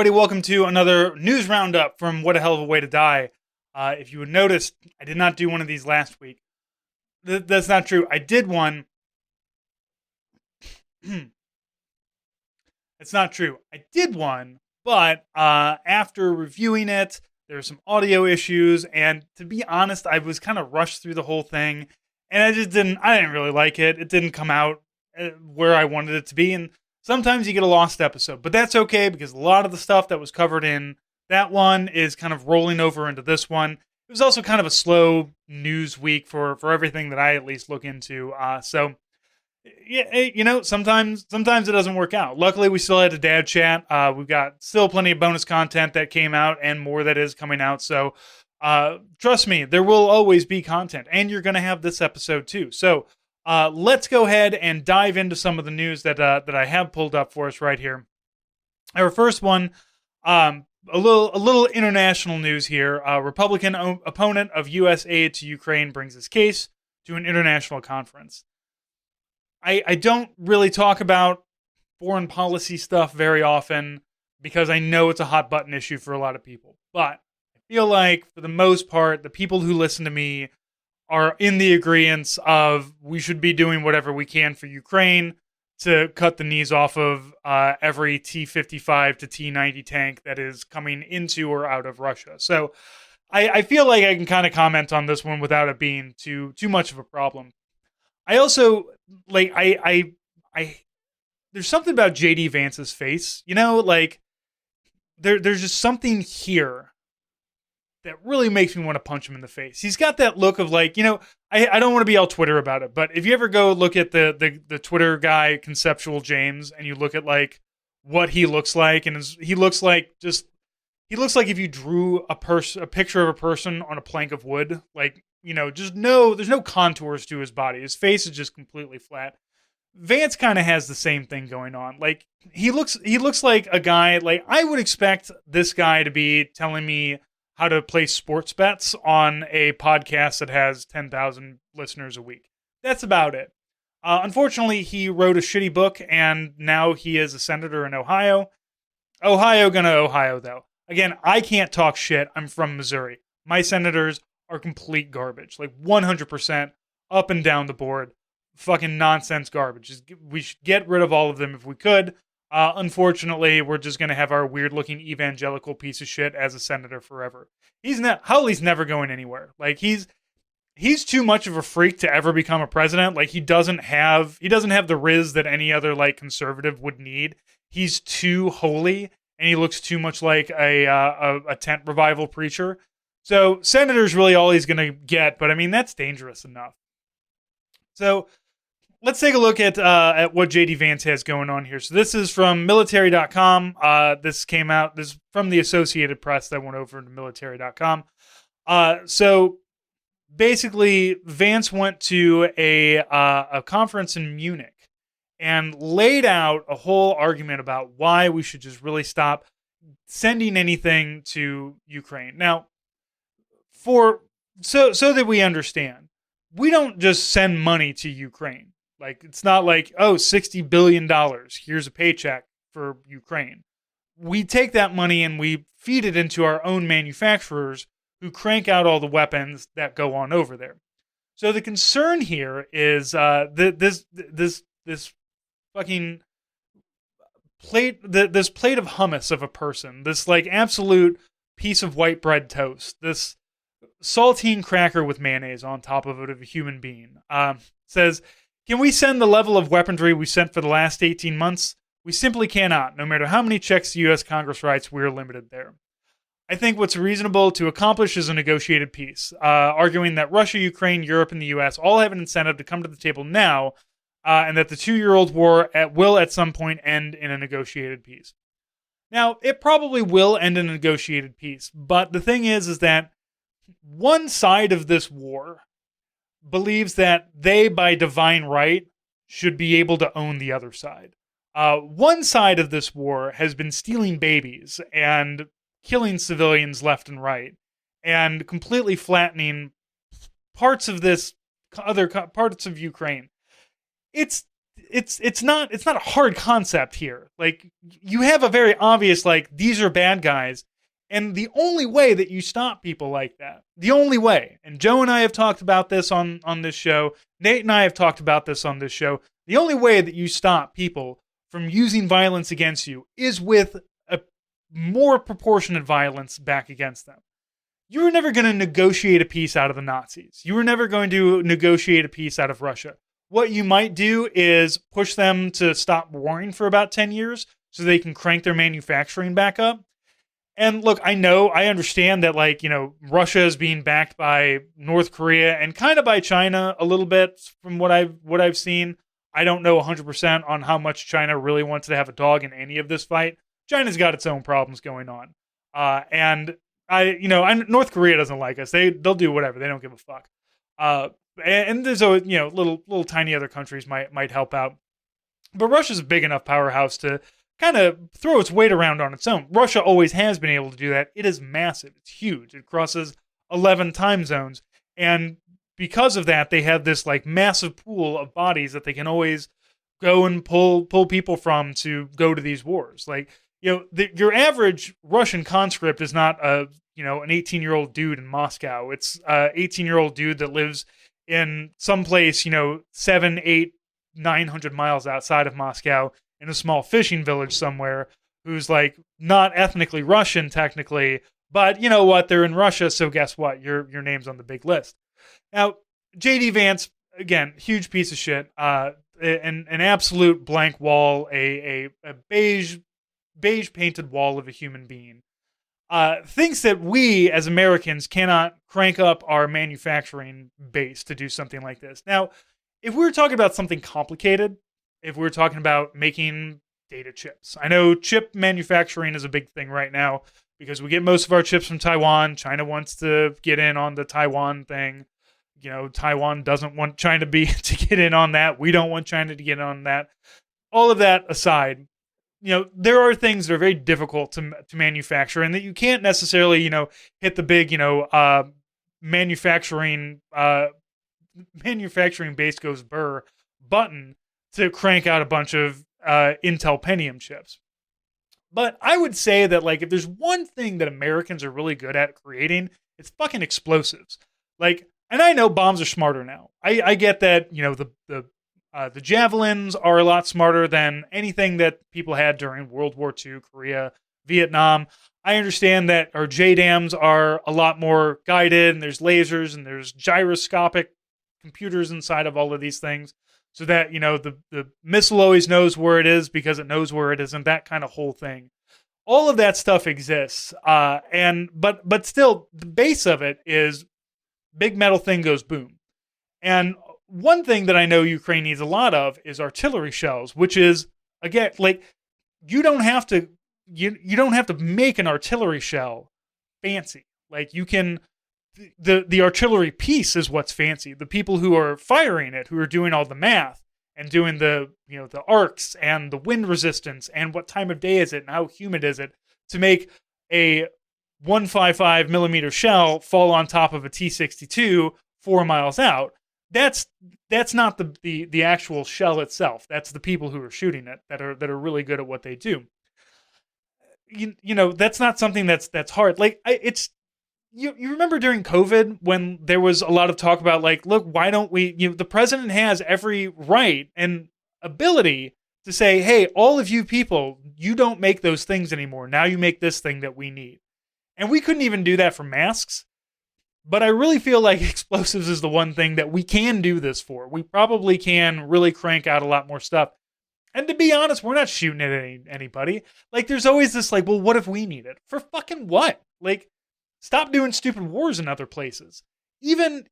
everybody. Welcome to another news roundup from What a Hell of a Way to Die. If you would notice, I did not do one of these last week. That's not true. I did one. It's not true. I did one, but after reviewing it, there were some audio issues, and to be honest, I was kind of rushed through the whole thing, and I didn't really like it. It didn't come out where I wanted it to be, and sometimes you get a lost episode, but that's okay because a lot of the stuff that was covered in that one is kind of rolling over into this one. It was also kind of a slow news week for everything that I at least look into. So yeah, sometimes it doesn't work out. Luckily, we still had a dad chat. We've got still plenty of bonus content that came out and more that is coming out. So trust me, there will always be content, and you're going to have this episode too. So let's go ahead and dive into some of the news that I have pulled up for us right here. Our first one, a little international news here. Republican opponent of U.S. aid to Ukraine brings his case to an international conference. I don't really talk about foreign policy stuff very often because I know it's a hot button issue for a lot of people. But I feel like, for the most part, the people who listen to me are in the agreement of we should be doing whatever we can for Ukraine to cut the knees off of every T-55 to T-90 tank that is coming into or out of Russia. So I feel like I can kind of comment on this one without it being too much of a problem. I also, I there's something about J.D. Vance's face, there's just something here that really makes me want to punch him in the face. He's got that look of I don't want to be all Twitter about it, but if you ever go look at the Twitter guy, Conceptual James, and you look at what he looks like, and he looks like if you drew a picture of a person on a plank of wood, there's no contours to his body. His face is just completely flat. Vance kind of has the same thing going on. He looks like a guy, I would expect this guy to be telling me how to place sports bets on a podcast that has 10,000 listeners a week. That's about it. Unfortunately, he wrote a shitty book, and now he is a senator in Ohio. Ohio gonna Ohio, though. Again, I can't talk shit. I'm from Missouri. My senators are complete garbage. 100% up and down the board. Fucking nonsense garbage. We should get rid of all of them if we could. Unfortunately, we're just going to have our weird-looking evangelical piece of shit as a senator forever. Hawley's never going anywhere. He's too much of a freak to ever become a president. He doesn't have the riz that any other conservative would need. He's too holy, and he looks too much like a tent revival preacher. So senator's really all he's going to get, but I mean that's dangerous enough. So let's take a look at what J.D. Vance has going on here. So this is from military.com. This is from the Associated Press that went over to military.com. So basically, Vance went to a conference in Munich and laid out a whole argument about why we should just really stop sending anything to Ukraine. Now, so that we understand, we don't just send money to Ukraine. It's not $60 billion. Here's a paycheck for Ukraine. We take that money and we feed it into our own manufacturers who crank out all the weapons that go on over there. So the concern here is this fucking plate, this plate of hummus of a person, this absolute piece of white bread toast, this saltine cracker with mayonnaise on top of it of a human being, says, can we send the level of weaponry we sent for the last 18 months? We simply cannot. No matter how many checks the U.S. Congress writes, we're limited there. I think what's reasonable to accomplish is a negotiated peace, arguing that Russia, Ukraine, Europe, and the U.S. all have an incentive to come to the table now, and that the 2-year-old war will at some point end in a negotiated peace. Now, it probably will end in a negotiated peace, but the thing is that one side of this war believes that they, by divine right, should be able to own the other side. One side of this war has been stealing babies and killing civilians left and right, and completely flattening parts of this other parts of Ukraine. It's it's not a hard concept here. Like, you have a very obvious, like, these are bad guys, and the only way that you stop people like that, the only way, and Joe and I have talked about this on this show, Nate and I have talked about this on this show, the only way that you stop people from using violence against you is with a more proportionate violence back against them. You were never going to negotiate a peace out of the Nazis. You were never going to negotiate a peace out of Russia. What you might do is push them to stop warring for about 10 years so they can crank their manufacturing back up. And look, I understand that, like, Russia is being backed by North Korea and kind of by China a little bit from what I've seen. I don't know 100% on how much China really wants to have a dog in any of this fight. China's got its own problems going on. And North Korea doesn't like us. They'll do whatever. They don't give a fuck. And there's always, little tiny other countries might help out. But Russia's a big enough powerhouse to kind of throw its weight around on its own. Russia always has been able to do that. It is massive. It's huge. It crosses 11 time zones. And because of that, they have this, like, massive pool of bodies that they can always go and pull people from to go to these wars. Like, your average Russian conscript is not an 18-year-old dude in Moscow. It's a 18-year-old dude that lives in some place, 7, 8, 900 miles outside of Moscow in a small fishing village somewhere, who's, like, not ethnically Russian technically, but you know what? They're in Russia, so guess what? Your name's on the big list. Now, J.D. Vance, again, huge piece of shit. An absolute blank wall, a beige painted wall of a human being. Thinks that we as Americans cannot crank up our manufacturing base to do something like this. Now, if we were talking about something complicated, if we were talking about making data chips, I know chip manufacturing is a big thing right now because we get most of our chips from Taiwan. China wants to get in on the Taiwan thing. Taiwan doesn't want China to get in on that. We don't want China to get in on that. All of that aside, there are things that are very difficult to manufacture and that you can't necessarily, hit the big, manufacturing base goes burr button to crank out a bunch of Intel Pentium chips. But I would say that, like, if there's one thing that Americans are really good at creating, it's fucking explosives. Like, and I know bombs are smarter now. I get that, the javelins are a lot smarter than anything that people had during World War II, Korea, Vietnam. I understand that our JDAMs are a lot more guided, and there's lasers, and there's gyroscopic computers inside of all of these things, so that, the missile always knows where it is because it knows where it isn't, that kind of whole thing. All of that stuff exists, but still, the base of it is big metal thing goes boom. And one thing that I know Ukraine needs a lot of is artillery shells, which is, again, like, you don't have to make an artillery shell fancy. Like, you can, the artillery piece is what's fancy. The people who are firing it, who are doing all the math and doing the arcs and the wind resistance and what time of day is it and how humid is it to make a 155 millimeter shell fall on top of a T-62 4 miles out. That's not the actual shell itself. That's the people who are shooting it that are really good at what they do. That's not something that's hard. Like, you remember during COVID when there was a lot of talk about, like, look, why don't we? The president has every right and ability to say, hey, all of you people, you don't make those things anymore. Now you make this thing that we need. And we couldn't even do that for masks. But I really feel like explosives is the one thing that we can do this for. We probably can really crank out a lot more stuff. And to be honest, we're not shooting at anybody. Like, there's always this, like, well, what if we need it? For fucking what? Like, stop doing stupid wars in other places. Even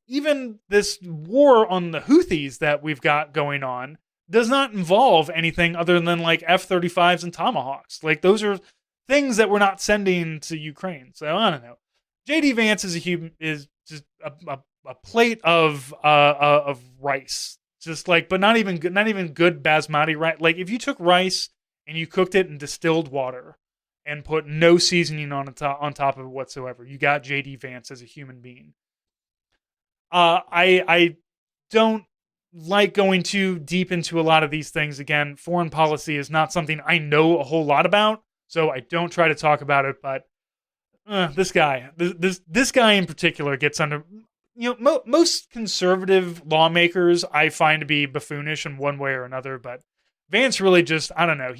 this war on the Houthis that we've got going on does not involve anything other than, like, F-35s and Tomahawks. Like, those are things that we're not sending to Ukraine. So I don't know. J.D. Vance is just a plate of rice, just like, but not even good basmati rice. Like, if you took rice and you cooked it in distilled water and put no seasoning on top of it whatsoever, you got J.D. Vance as a human being. I don't like going too deep into a lot of these things. Again, foreign policy is not something I know a whole lot about, so I don't try to talk about it. But this guy in particular gets under. Most conservative lawmakers I find to be buffoonish in one way or another, but Vance really just, I don't know.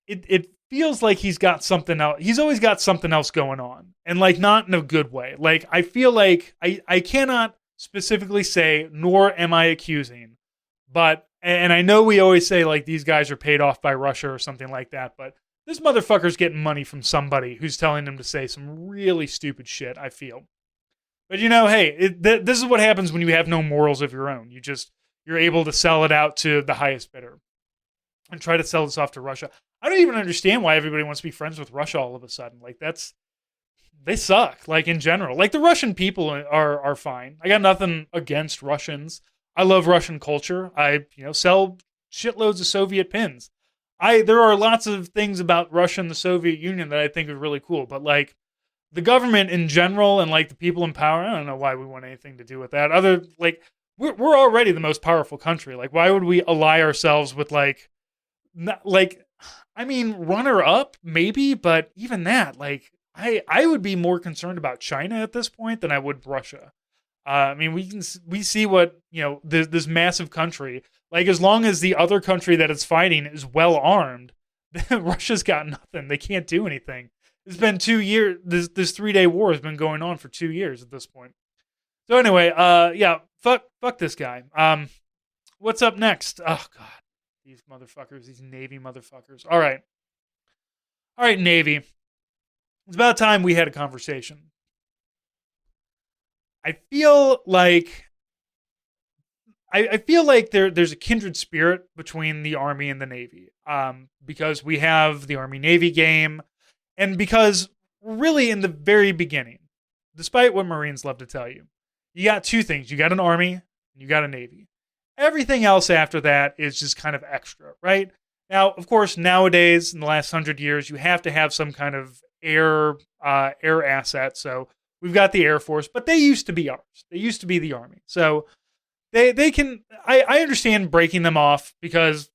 It feels like he's got something else. He's always got something else going on, and like not in a good way. Like I feel like I cannot specifically say, nor am I accusing, but and I know we always say like these guys are paid off by Russia or something like that, but this motherfucker's getting money from somebody who's telling him to say some really stupid shit, I feel. But hey, this is what happens when you have no morals of your own. You're able to sell it out to the highest bidder and try to sell this off to Russia. I don't even understand why everybody wants to be friends with Russia all of a sudden. Like they suck, like in general. Like the Russian people are fine. I got nothing against Russians. I love Russian culture. I sell shitloads of Soviet pins. There are lots of things about Russia and the Soviet Union that I think are really cool, but like the government in general and like the people in power, I don't know why we want anything to do with that. Other like we're already the most powerful country. Like why would we ally ourselves with runner up maybe, but even that, like I would be more concerned about China at this point than I would Russia. We see what this massive country. Like, as long as the other country that it's fighting is well armed, Russia's got nothing. They can't do anything. It's been 2 years. This 3-day war has been going on for 2 years at this point. So anyway, fuck this guy. What's up next? Oh God, these motherfuckers, these Navy motherfuckers. All right, Navy. It's about time we had a conversation. I feel like there's a kindred spirit between the Army and the Navy, because we have the Army-Navy game, and because really in the very beginning, despite what Marines love to tell you, you got two things. You got an Army, and you got a Navy. Everything else after that is just kind of extra, right? Now, of course, nowadays, in the last 100 years, you have to have some kind of air asset, so we've got the Air Force, but they used to be ours. They used to be the Army. So they can, I understand breaking them off because,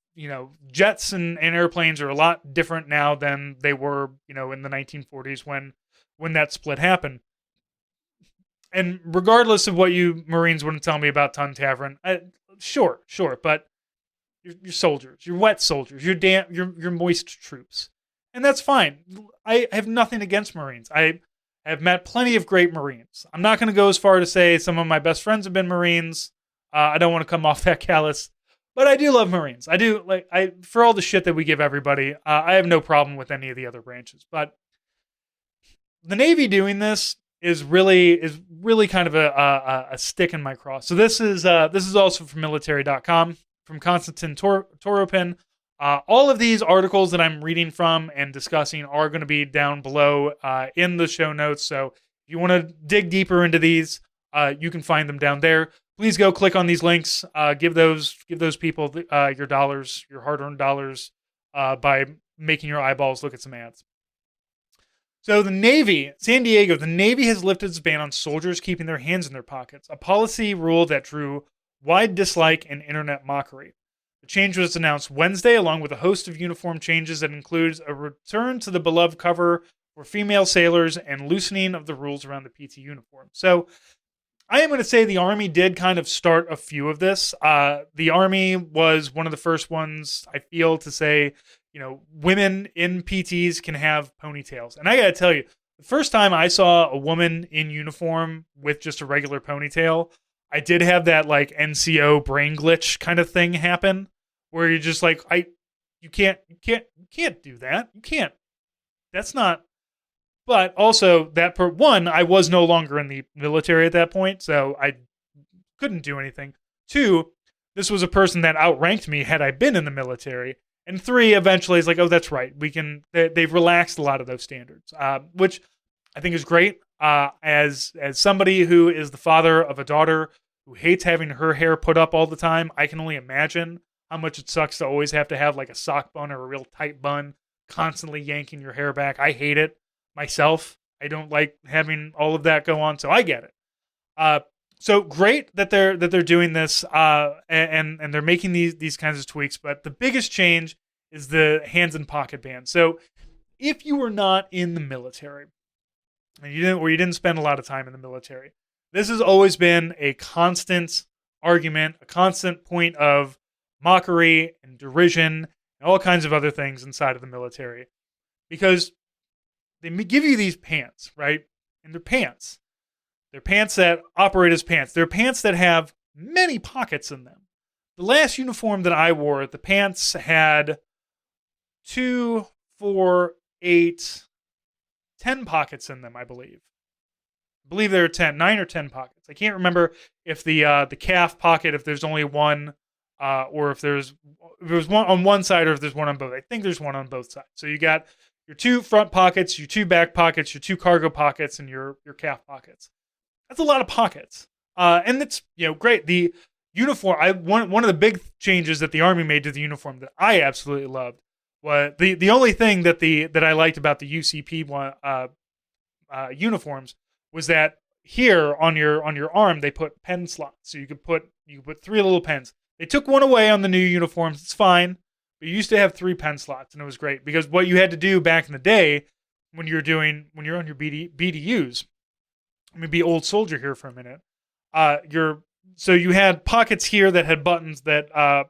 jets and airplanes are a lot different now than they were, in the 1940s when that split happened. And regardless of what you Marines want to tell me about Ton Tavern, sure, but you're soldiers, you're wet soldiers, you're moist troops. And that's fine. I have nothing against Marines. I have met plenty of great Marines. I'm not going to go as far to say some of my best friends have been Marines. I don't want to come off that callous, but I do love Marines. I do for all the shit that we give everybody. I have no problem with any of the other branches, but the Navy doing this is really kind of a stick in my cross. So this is also from military.com from Konstantin Toropin. All of these articles that I'm reading from and discussing are going to be down below in the show notes. So if you want to dig deeper into these, you can find them down there. Please go click on these links. Give those people your dollars, your hard-earned dollars, by making your eyeballs look at some ads. So the Navy, San Diego, the Navy has lifted its ban on soldiers keeping their hands in their pockets, a policy rule that drew wide dislike and internet mockery. The change was announced Wednesday, along with a host of uniform changes that includes a return to the beloved cover for female sailors and loosening of the rules around the PT uniform. So I am going to say the Army did kind of start a few of this. The Army was one of the first ones, I feel, to say, women in PTs can have ponytails. And I got to tell you, the first time I saw a woman in uniform with just a regular ponytail, I did have that like NCO brain glitch kind of thing happen where you're just like, you can't do that. You can't. That's not. But also I was no longer in the military at that point, so I couldn't do anything. 2, this was a person that outranked me had I been in the military. And 3, eventually, it's like, oh, that's right. They've relaxed a lot of those standards, which I think is great. As somebody who is the father of a daughter who hates having her hair put up all the time, I can only imagine how much it sucks to always have to have like a sock bun or a real tight bun, constantly yanking your hair back. I hate it myself. I don't like having all of that go on, so I get it. So great that they're doing this, and they're making these kinds of tweaks. But the biggest change is the hands and pocket ban. So if you were not in the military and you didn't spend a lot of time in the military, this has always been a constant argument, a constant point of mockery and derision and all kinds of other things inside of the military, because they give you these pants, right? And they're pants. They're pants that operate as pants. They're pants that have many pockets in them. The last uniform that I wore, the pants had 2, 4, 8, 10 pockets in them, I believe. I believe there are 9 or 10 pockets. I can't remember if the calf pocket, if there's only one, or if there's one on one side or if there's one on both. I think there's one on both sides. So you got your 2 front pockets, your 2 back pockets, your 2 cargo pockets, and your calf pockets. That's a lot of pockets. And it's, great. The uniform, one of the big changes that the Army made to the uniform that I absolutely loved was the only thing that I liked about the UCP uniforms was that here on your arm they put pen slots, so you could put 3 little pens. They took one away on the new uniforms. It's fine, but you used to have 3 pen slots, and it was great because what you had to do back in the day when you're on your BDUs. Let me be old soldier here for a minute. So you had pockets here that had buttons that kind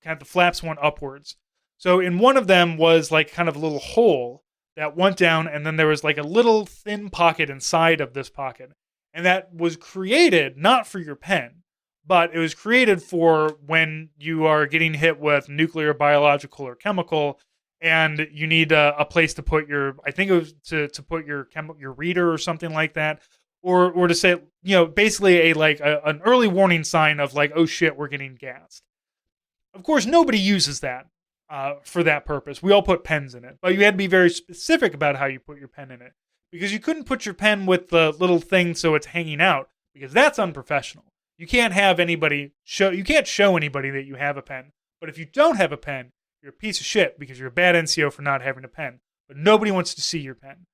of the flaps went upwards. So in one of them was like kind of a little hole that went down, and then there was like a little thin pocket inside of this pocket. And that was created not for your pen, but it was created for when you are getting hit with nuclear, biological, or chemical, and you need a place to put I think it was to put your reader or something like that. Or to say, basically an early warning sign of like, oh shit, we're getting gassed. Of course, nobody uses that for that purpose. We all put pens in it, but you had to be very specific about how you put your pen in it, because you couldn't put your pen with the little thing so it's hanging out, because that's unprofessional. You can't have anybody you can't show anybody that you have a pen. But if you don't have a pen, you're a piece of shit because you're a bad NCO for not having a pen. But nobody wants to see your pen.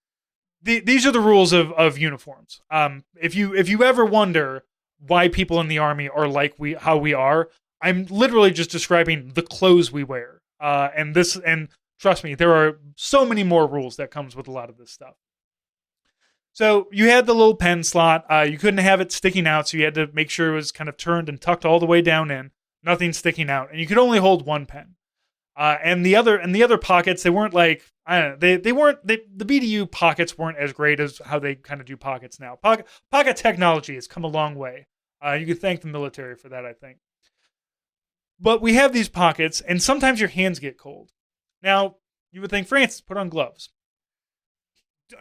These are the rules of uniforms. If you ever wonder why people in the Army are like how we are, I'm literally just describing the clothes we wear. And trust me, there are so many more rules that comes with a lot of this stuff. So you had the little pen slot. You couldn't have it sticking out, so you had to make sure it was kind of turned and tucked all the way down in, nothing sticking out, and you could only hold one pen. And the other pockets, they weren't like, I don't know, the BDU pockets weren't as great as how they kind of do pockets now. Pocket technology has come a long way. You could thank the military for that, I think. But we have these pockets, and sometimes your hands get cold. Now, you would think, Francis, put on gloves.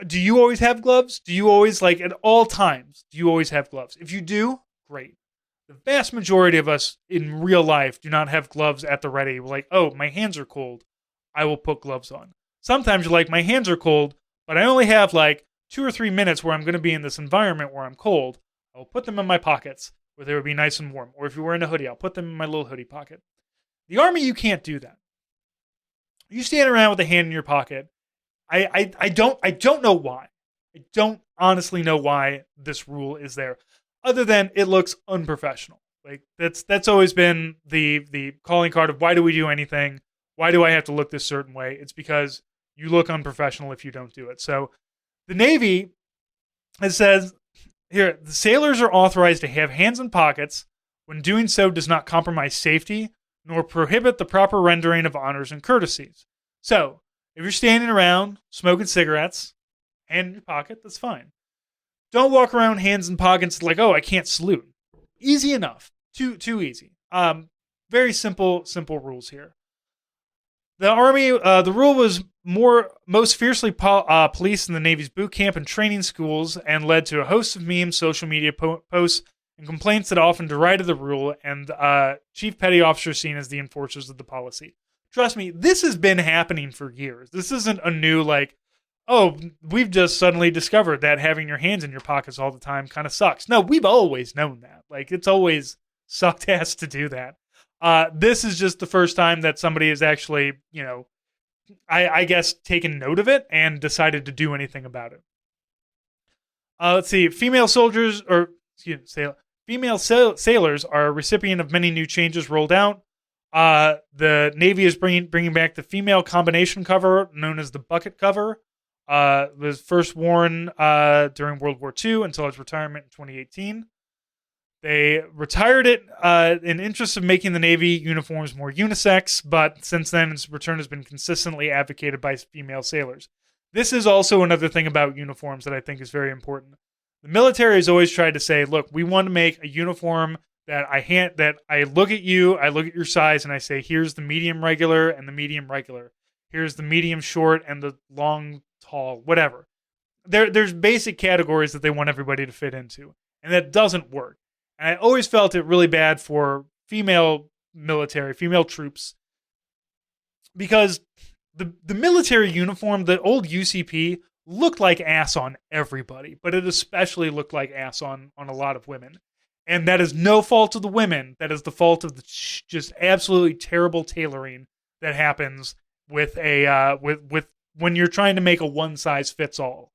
Do you always have gloves? Do you always, at all times, do you always have gloves? If you do, great. The vast majority of us in real life do not have gloves at the ready. We're like, oh, my hands are cold, I will put gloves on. Sometimes you're like, my hands are cold, but I only have 2 or 3 minutes where I'm going to be in this environment where I'm cold. I'll put them in my pockets where they would be nice and warm. Or if you're wearing a hoodie, I'll put them in my little hoodie pocket. The Army, you can't do that. You stand around with a hand in your pocket. I don't know why. I don't honestly know why this rule is there, other than it looks unprofessional. That's always been the calling card of why do we do anything? Why do I have to look this certain way? It's because you look unprofessional if you don't do it. So the Navy says here, the sailors are authorized to have hands in pockets when doing so does not compromise safety nor prohibit the proper rendering of honors and courtesies. So if you're standing around smoking cigarettes, hand in your pocket, that's fine. Don't walk around hands in pockets like, oh, I can't salute. Easy enough. Too easy. Very simple rules here. The Army, the rule was most fiercely policed in the Navy's boot camp and training schools, and led to a host of memes, social media posts, and complaints that often derided the rule, and chief petty officers seen as the enforcers of the policy. Trust me, this has been happening for years. This isn't a new, oh, we've just suddenly discovered that having your hands in your pockets all the time kind of sucks. No, we've always known that. It's always sucked ass to do that. This is just the first time that somebody has actually, I guess, taken note of it and decided to do anything about it. Let's see, female soldiers, or Female sailors are a recipient of many new changes rolled out. The Navy is bringing back the female combination cover, known as the bucket cover. Was first worn during World War II until its retirement in 2018. They retired it in interest of making the Navy uniforms more unisex, but since then its return has been consistently advocated by female sailors. This is also another thing about uniforms that I think is very important. The military has always tried to say, look, we want to make a uniform that I look at you, I look at your size, and I say, here's the medium regular and the medium regular. Here's the medium short and the long tall, whatever. There's basic categories that they want everybody to fit into, and that doesn't work. And I always felt it really bad for female military, female troops, because the military uniform, the old UCP, looked like ass on everybody, but it especially looked like ass on a lot of women. And that is no fault of the women. That is the fault of the just absolutely terrible tailoring that happens with with when you're trying to make a one size fits all.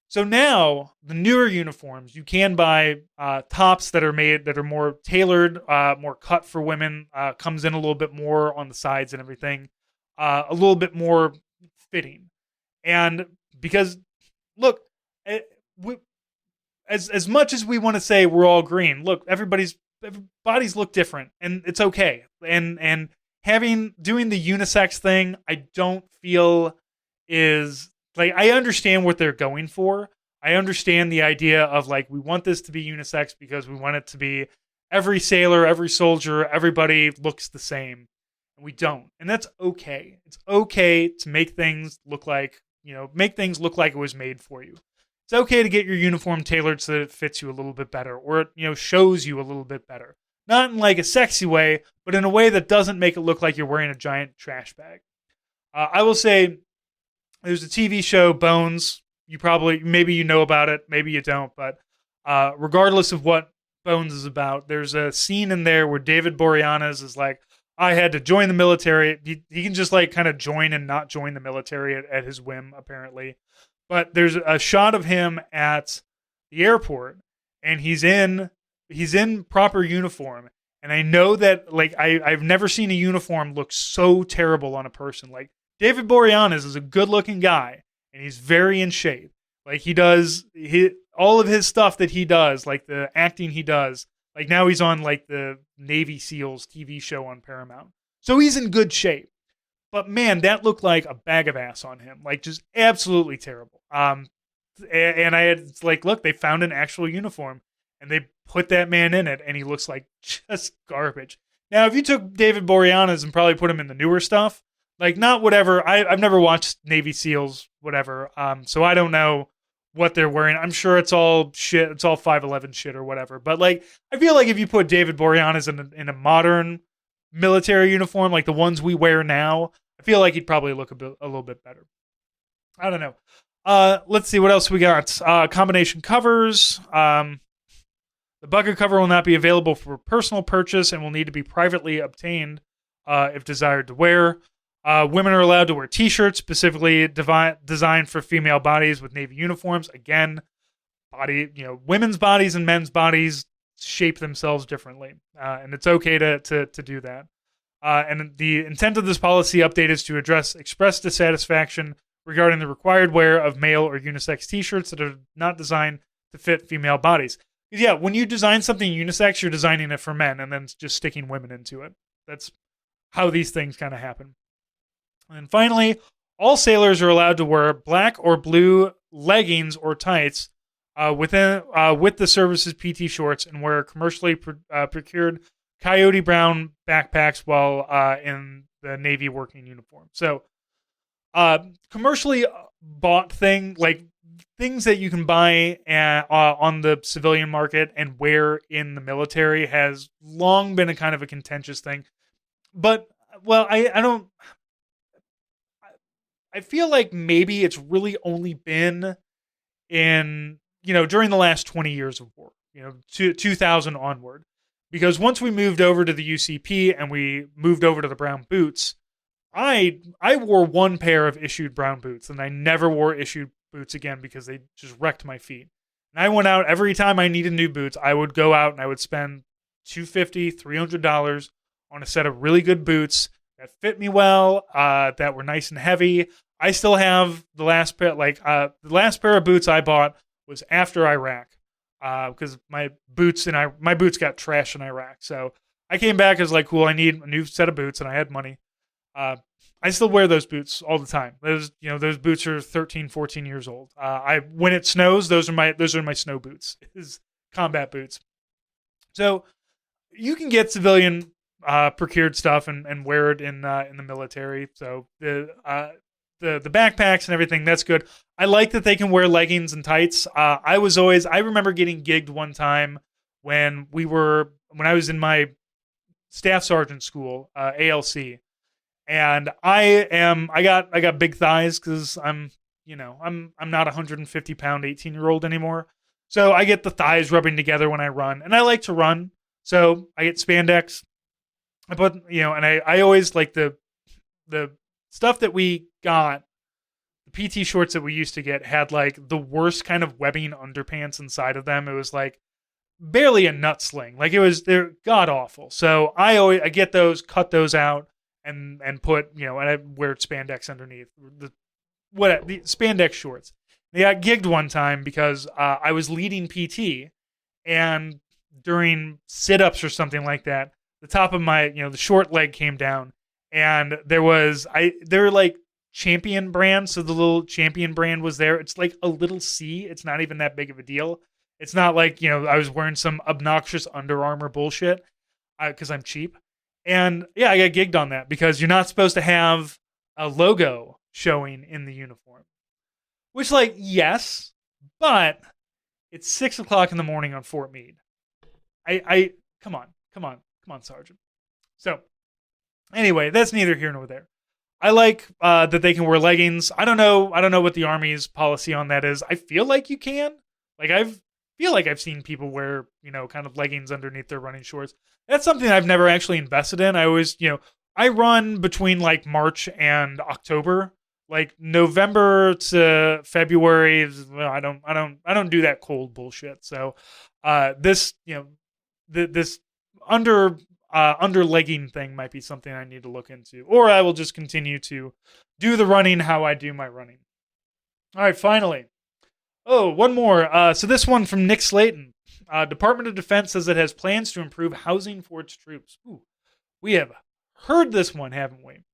So now the newer uniforms, you can buy tops that are more tailored, more cut for women. Comes in a little bit more on the sides and everything, a little bit more fitting. And because look, as much as we want to say we're all green, look, everybody's bodies look different, and it's okay. And doing the unisex thing, I don't feel is like, I understand what they're going for. I understand the idea of like, we want this to be unisex because we want it to be every sailor, every soldier, everybody looks the same. And we don't. And that's okay. It's okay to make things look like it was made for you. It's okay to get your uniform tailored so that it fits you a little bit better, or it, shows you a little bit better. Not in like a sexy way, but in a way that doesn't make it look like you're wearing a giant trash bag. I will say, there's a TV show, Bones. Maybe you know about it, maybe you don't, but regardless of what Bones is about, there's a scene in there where David Boreanaz is like, I had to join the military. He can just like kind of join and not join the military at his whim, apparently. But there's a shot of him at the airport, and he's in proper uniform. And I know that like I've never seen a uniform look so terrible on a person. Like, David Boreanaz is a good-looking guy, and he's very in shape. Like, all of his stuff that he does, like the acting he does, like now he's on like the Navy SEALs TV show on Paramount. So he's in good shape. But man, that looked like a bag of ass on him. Like, just absolutely terrible. And it's like, look, they found an actual uniform, and they put that man in it, and he looks like just garbage. Now, if you took David Boreanaz and probably put him in the newer stuff, like, not whatever. I've never watched Navy SEALs, whatever. So I don't know what they're wearing. I'm sure it's all shit. It's all 5'11" shit or whatever. But like, I feel like if you put David Boreanaz in a modern military uniform, like the ones we wear now, I feel like he'd probably look a little bit better. I don't know. Let's see what else we got. Combination covers. The bucket cover will not be available for personal purchase and will need to be privately obtained if desired to wear. Women are allowed to wear T-shirts specifically designed for female bodies with Navy uniforms. Again, women's bodies and men's bodies shape themselves differently, and it's okay to do that. And the intent of this policy update is to express dissatisfaction regarding the required wear of male or unisex T-shirts that are not designed to fit female bodies. Yeah, when you design something unisex, you're designing it for men and then just sticking women into it. That's how these things kind of happen. And finally, all sailors are allowed to wear black or blue leggings or tights with the service's PT shorts, and wear commercially procured coyote brown backpacks while in the Navy working uniform. So commercially bought things that you can buy on the civilian market and wear in the military has long been a kind of a contentious thing. But, well, I feel like maybe it's really only been in, during the last 20 years of war, 2000 onward. Because once we moved over to the UCP and we moved over to the brown boots, I wore one pair of issued brown boots, and I never wore issued boots again because they just wrecked my feet. And I went out every time I needed new boots. I would go out and I would spend $250, $300 on a set of really good boots that fit me well, that were nice and heavy. I still have the last pair, the last pair of boots I bought was after Iraq, because my boots got trashed in Iraq. So I came back as like, cool, I need a new set of boots, and I had money. I still wear those boots all the time. Those boots are 13, 14 years old. When it snows, those are my snow boots, is combat boots. So you can get civilian procured stuff and wear it in the military. So the backpacks and everything, that's good. I like that they can wear leggings and tights. I remember getting gigged one time when I was in my staff sergeant school, ALC. And I got big thighs because I'm not a 150 pound 18-year-old anymore. So I get the thighs rubbing together when I run, and I like to run. So I get spandex. I put, and I always like the stuff that we got, the PT shorts that we used to get had like the worst kind of webbing underpants inside of them. It was like barely a nut sling. Like they're god awful. So I get those, cut those out, and put, and I wear spandex underneath the spandex shorts. They got gigged one time because I was leading PT, and during sit-ups or something like that, the top of my, the short leg came down, and they're like Champion brand, so the little Champion brand was there. It's like a little C. It's not even that big of a deal. It's not like, I was wearing some obnoxious Under Armour bullshit because I'm cheap. And yeah, I got gigged on that because you're not supposed to have a logo showing in the uniform. Which, like, yes, but it's 6 o'clock in the morning on Fort Meade. Come on, Sergeant. So, anyway, that's neither here nor there. I like that they can wear leggings. I don't know what the Army's policy on that is. I feel like you can. Like, I've seen people wear, kind of leggings underneath their running shorts. That's something I've never actually invested in. I always, I run between like March and October. Like November to February, well, I don't do that cold bullshit. So, this under legging thing might be something I need to look into, or I will just continue to do the running how I do my running. All right, finally. Oh, one more. So this one from Nick Slayton. Department of Defense says it has plans to improve housing for its troops. Ooh, we have heard this one, haven't we?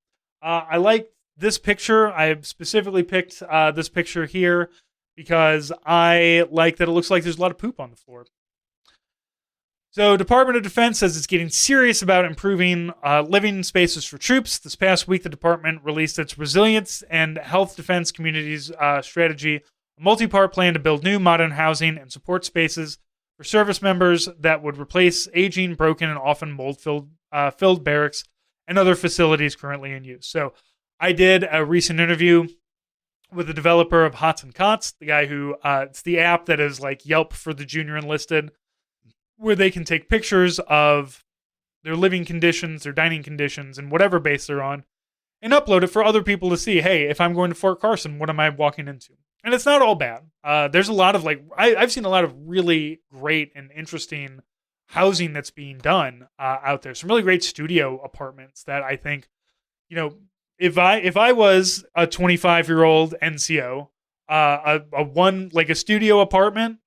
I like this picture. I specifically picked this picture here because I like that it looks like there's a lot of poop on the floor. So Department of Defense says it's getting serious about improving living spaces for troops. This past week, the department released its Resilience and Health Defense Communities Strategy, a multi-part plan to build new modern housing and support spaces for service members that would replace aging, broken, and often mold-filled barracks and other facilities currently in use. So I did a recent interview with the developer of Hots and Cots, the guy who, it's the app that is like Yelp for the junior enlisted, where they can take pictures of their living conditions, their dining conditions, and whatever base they're on, and upload it for other people to see. Hey, if I'm going to Fort Carson, what am I walking into? And it's not all bad. There's a lot of I've seen a lot of really great and interesting housing that's being done out there. Some really great studio apartments that I think, if I was a 25-year-old NCO, a studio apartment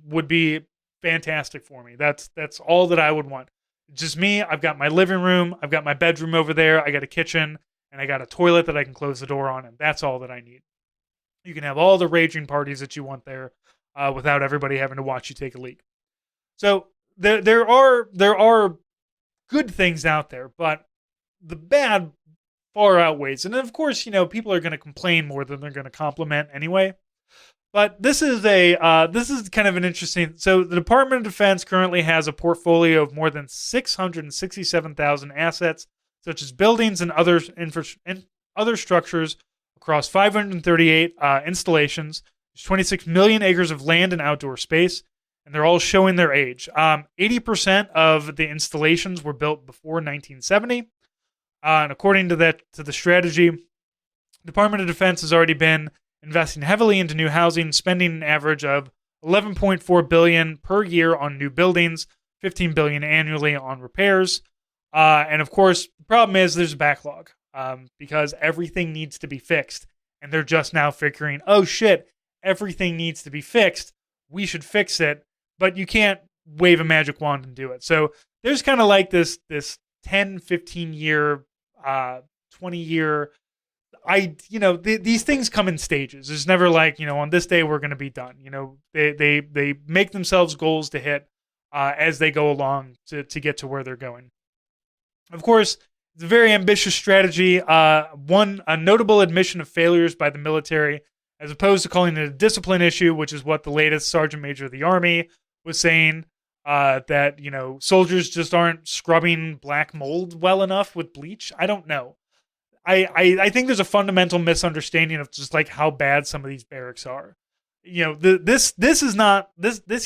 would be fantastic for me. That's all that I would want. Just me. I've got my living room. I've got my bedroom over there. I got a kitchen, and I got a toilet that I can close the door on, and that's all that I need. You can have all the raging parties that you want there without everybody having to watch you take a leak. So there are good things out there, but the bad far outweighs. And of course, people are going to complain more than they're going to compliment anyway. But this is kind of an interesting. So the Department of Defense currently has a portfolio of more than 667,000 assets, such as buildings and other structures across 538 installations. There's 26 million acres of land and outdoor space, and they're all showing their age. 80% of the installations were built before 1970, and according to the strategy, Department of Defense has already been investing heavily into new housing, spending an average of $11.4 billion per year on new buildings, $15 billion annually on repairs. And of course, the problem is there's a backlog because everything needs to be fixed. And they're just now figuring, oh shit, everything needs to be fixed. We should fix it. But you can't wave a magic wand and do it. So there's kind of like this 10, 15 year, 20 year, these things come in stages. There's never like, on this day we're going to be done. They make themselves goals to hit as they go along to get to where they're going. Of course, it's a very ambitious strategy. A notable admission of failures by the military, as opposed to calling it a discipline issue, which is what the latest Sergeant Major of the Army was saying, that, soldiers just aren't scrubbing black mold well enough with bleach. I don't know. I think there's a fundamental misunderstanding of just like how bad some of these barracks are. This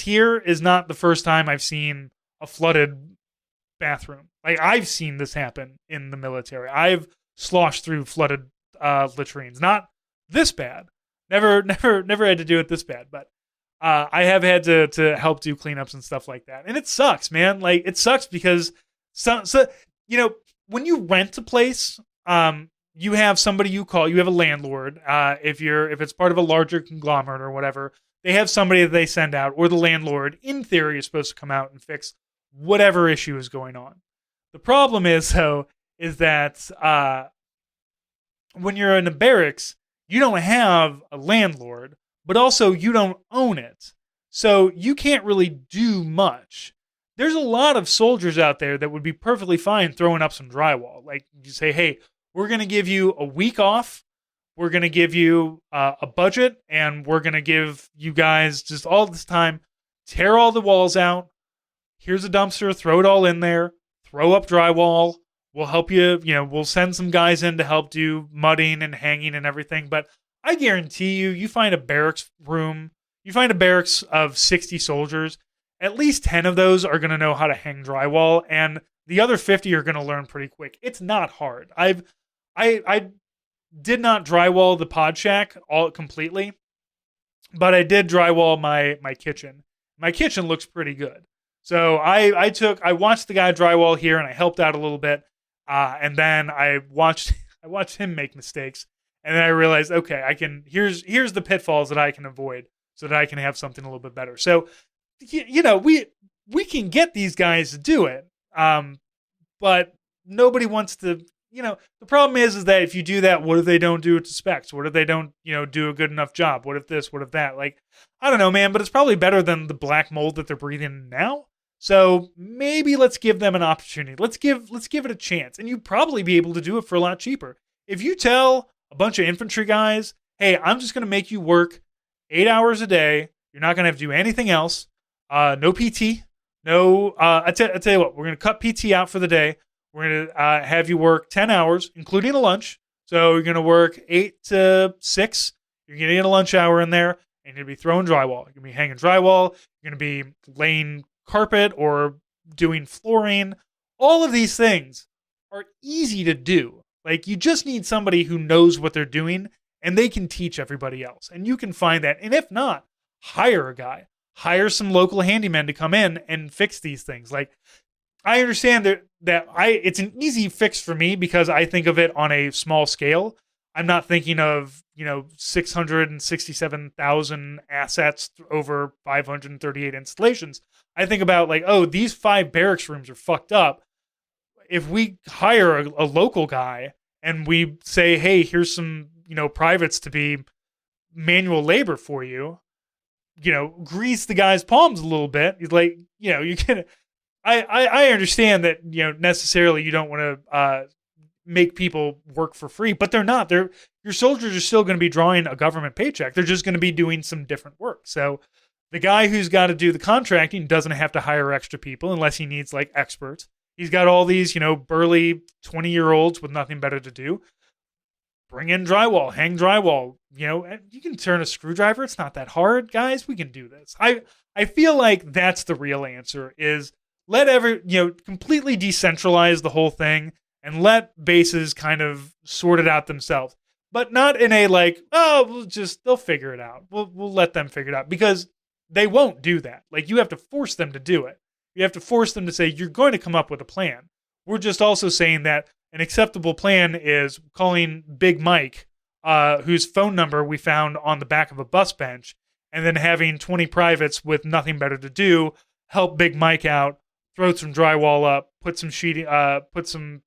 here is not the first time I've seen a flooded bathroom. Like, I've seen this happen in the military. I've sloshed through flooded latrines. Not this bad. Never had to do it this bad, but I have had to help do cleanups and stuff like that. And it sucks, man. Like, it sucks because when you rent a place, you have somebody you call, you have a landlord. If it's part of a larger conglomerate or whatever, they have somebody that they send out, or the landlord, in theory, is supposed to come out and fix whatever issue is going on. The problem is, though, is that when you're in a barracks, you don't have a landlord, but also you don't own it. So you can't really do much. There's a lot of soldiers out there that would be perfectly fine throwing up some drywall. Like, you say, hey, we're going to give you a week off. We're going to give you a budget, and we're going to give you guys just all this time. Tear all the walls out. Here's a dumpster. Throw it all in there. Throw up drywall. We'll help you. We'll send some guys in to help do mudding and hanging and everything. But I guarantee you find a barracks room. You find a barracks of 60 soldiers. At least 10 of those are going to know how to hang drywall, and the other 50 are going to learn pretty quick. It's not hard. I did not drywall the pod shack all completely, but I did drywall my kitchen. My kitchen looks pretty good. So I watched the guy drywall here, and I helped out a little bit, and then I watched him make mistakes, and then I realized, okay, here's the pitfalls that I can avoid so that I can have something a little bit better. So, we can get these guys to do it, but nobody wants to. The problem is that if you do that, what if they don't do it to specs? What if they don't, do a good enough job? What if this? What if that? Like, I don't know, man, but it's probably better than the black mold that they're breathing now. So maybe let's give them an opportunity. Let's give it a chance. And you'd probably be able to do it for a lot cheaper. If you tell a bunch of infantry guys, hey, I'm just going to make you work 8 hours a day. You're not going to have to do anything else. No PT. No, I tell you what, we're going to cut PT out for the day. We're going to have you work 10 hours, including a lunch. So you're going to work 8 to 6. You're going to get a lunch hour in there, and you're going to be throwing drywall. You're going to be hanging drywall. You're going to be laying carpet or doing flooring. All of these things are easy to do. Like, you just need somebody who knows what they're doing, and they can teach everybody else. And you can find that. And if not, hire a guy. Hire some local handymen to come in and fix these things. Like, I understand that it's an easy fix for me because I think of it on a small scale. I'm not thinking of, 667,000 assets over 538 installations. I think about like, oh, these 5 barracks rooms are fucked up. If we hire a local guy and we say, hey, here's some, privates to be manual labor for you, grease the guy's palms a little bit. He's like, you can. I understand that, necessarily you don't want to make people work for free, but they're not. Your soldiers are still going to be drawing a government paycheck. They're just going to be doing some different work. So the guy who's got to do the contracting doesn't have to hire extra people unless he needs like experts. He's got all these, burly 20-year-olds with nothing better to do. Bring in drywall, hang drywall. You can turn a screwdriver. It's not that hard, guys. We can do this. I feel like that's the real answer is let completely decentralize the whole thing and let bases kind of sort it out themselves. But not in a like, oh, they'll figure it out. We'll let them figure it out. Because they won't do that. Like, you have to force them to do it. You have to force them to say, you're going to come up with a plan. We're just also saying that an acceptable plan is calling Big Mike, whose phone number we found on the back of a bus bench, and then having 20 privates with nothing better to do help Big Mike out, throw some drywall up, put some sheeting, put some,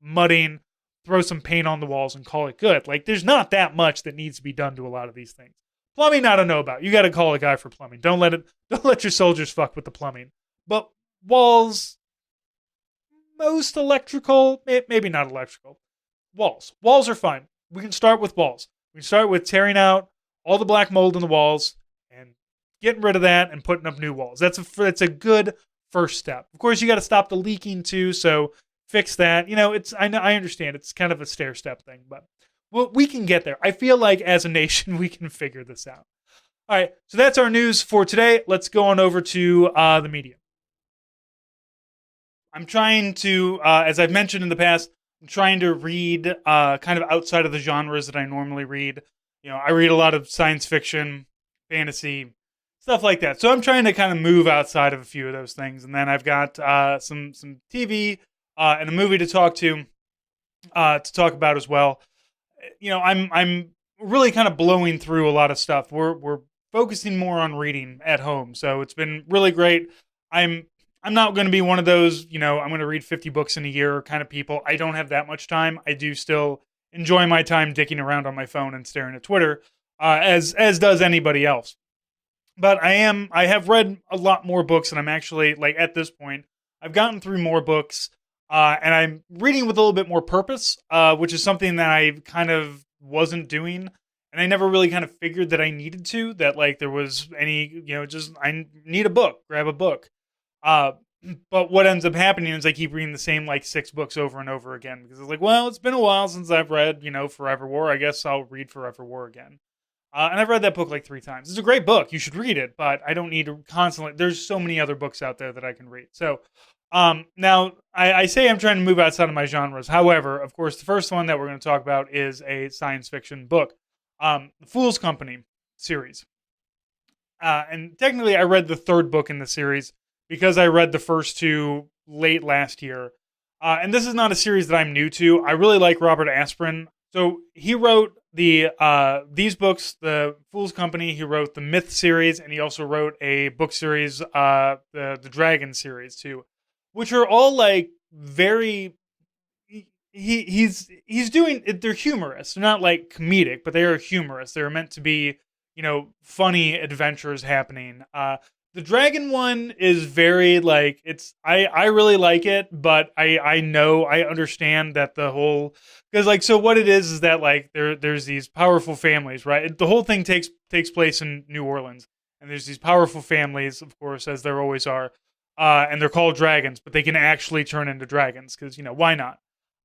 mudding, throw some paint on the walls, and call it good. Like, there's not that much that needs to be done to a lot of these things. Plumbing, I don't know about. You got to call a guy for plumbing. Don't let your soldiers fuck with the plumbing. But walls, most electrical, maybe not electrical. Walls are fine. We can start with walls. We can start with tearing out all the black mold in the walls and getting rid of that and putting up new walls. That's a good first step. Of course, you got to stop the leaking too. So fix that. I understand it's kind of a stair step thing, but we can get there. I feel like as a nation we can figure this out. All right, so that's our news for today. Let's go on over to the media. I'm trying to, as I've mentioned in the past, I'm trying to read kind of outside of the genres that I normally read. I read a lot of science fiction, fantasy, stuff like that. So I'm trying to kind of move outside of a few of those things. And then I've got some TV and a movie to talk about as well. I'm really kind of blowing through a lot of stuff. We're focusing more on reading at home, so it's been really great. I'm not going to be one of those, I'm going to read 50 books in a year kind of people. I don't have that much time. I do still enjoy my time dicking around on my phone and staring at Twitter, as does anybody else. But I have read a lot more books, and I'm actually, like, at this point, I've gotten through more books, and I'm reading with a little bit more purpose, which is something that I kind of wasn't doing. And I never really kind of figured that I needed to, that, like, there was any, I need a book, grab a book. But what ends up happening is I keep reading the same, like, 6 books over and over again, because it's like, well, it's been a while since I've read, Forever War. I guess I'll read Forever War again. And I've read that book like 3 times. It's a great book. You should read it, but I don't need to constantly. There's so many other books out there that I can read. So now I say I'm trying to move outside of my genres. However, of course, the first one that we're going to talk about is a science fiction book, the Fool's Company series. And technically, I read the 3rd book in the series because I read the first 2 late last year. And this is not a series that I'm new to. I really like Robert Asprin. So he wrote these books, the Fool's Company. He wrote the Myth series, and he also wrote a book series, the Dragon series too, which are all like very. He's doing. They're humorous. They're not like comedic, but they are humorous. They're meant to be, funny adventures happening. The Dragon one is very, like, I really like it, but I know, I understand that the whole, because, like, so what it is that, like, there's these powerful families, right? The whole thing takes place in New Orleans, and there's these powerful families, of course, as there always are, and they're called dragons, but they can actually turn into dragons, because, why not?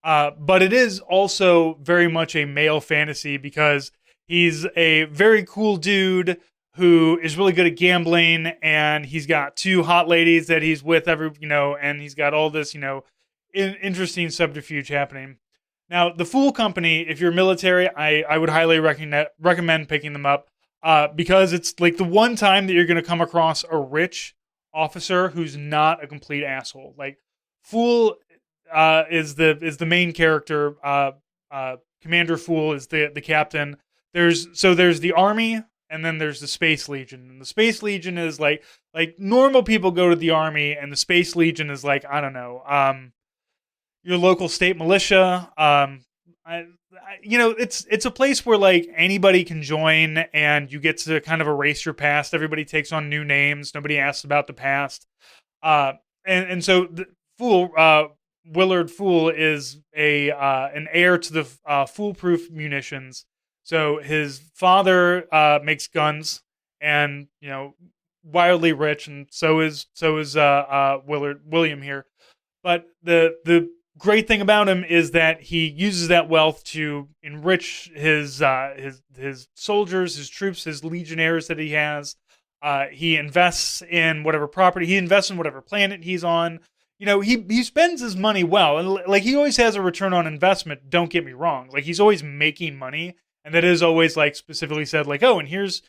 But it is also very much a male fantasy, because he's a very cool dude who is really good at gambling, and he's got 2 hot ladies that he's with and he's got all this, interesting subterfuge happening. Now, the Fool Company, if you're military, I would highly recommend picking them up, because it's like the one time that you're going to come across a rich officer who's not a complete asshole. Like, Fool is the main character. Commander Fool is the captain. There's the army. And then there's the Space Legion. And the Space Legion is like normal people go to the army, and the Space Legion is like, I don't know, your local state militia. It's a place where, like, anybody can join, and you get to kind of erase your past. Everybody takes on new names. Nobody asks about the past. And so the Fool, Willard Fool, is an heir to the foolproof munitions. So his father makes guns, and wildly rich, and so is William here. But the great thing about him is that he uses that wealth to enrich his soldiers, his troops, his legionnaires that he has. He invests in whatever property, he invests in whatever planet he's on. He spends his money well, and, like, he always has a return on investment. Don't get me wrong; like, he's always making money. And that is always, like, specifically said, like, oh, and here's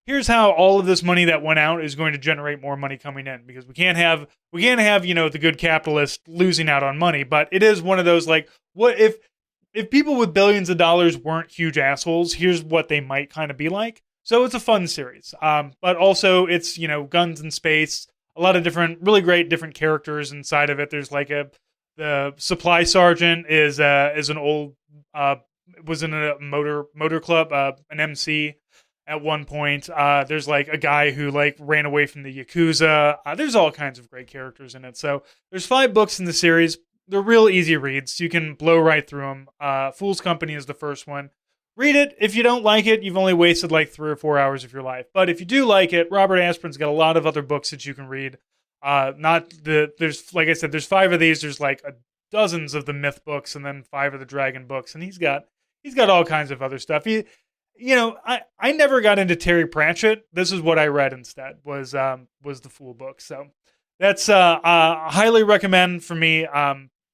here's how all of this money that went out is going to generate more money coming in, because we can't have the good capitalist losing out on money. But it is one of those, like, what if people with billions of dollars weren't huge assholes, here's what they might kind of be like. So it's a fun series. But also it's, guns in space, a lot of different, really great different characters inside of it. There's like the supply sergeant is an old, was in a motor club, an MC at one point. There's like a guy who like ran away from the Yakuza. There's all kinds of great characters in it. So there's 5 books in the series. They're real easy reads. You can blow right through them. Fool's Company is the first one. Read it. If you don't like it, you've only wasted like 3 or 4 hours of your life. But if you do like it, Robert Asprin's got a lot of other books that you can read. There's, like I said, there's 5 of these. There's like dozens of the myth books, and then 5 of the dragon books, and he's got all kinds of other stuff. I never got into Terry Pratchett. This is what I read instead, was the Fool book. So that's highly recommend for me.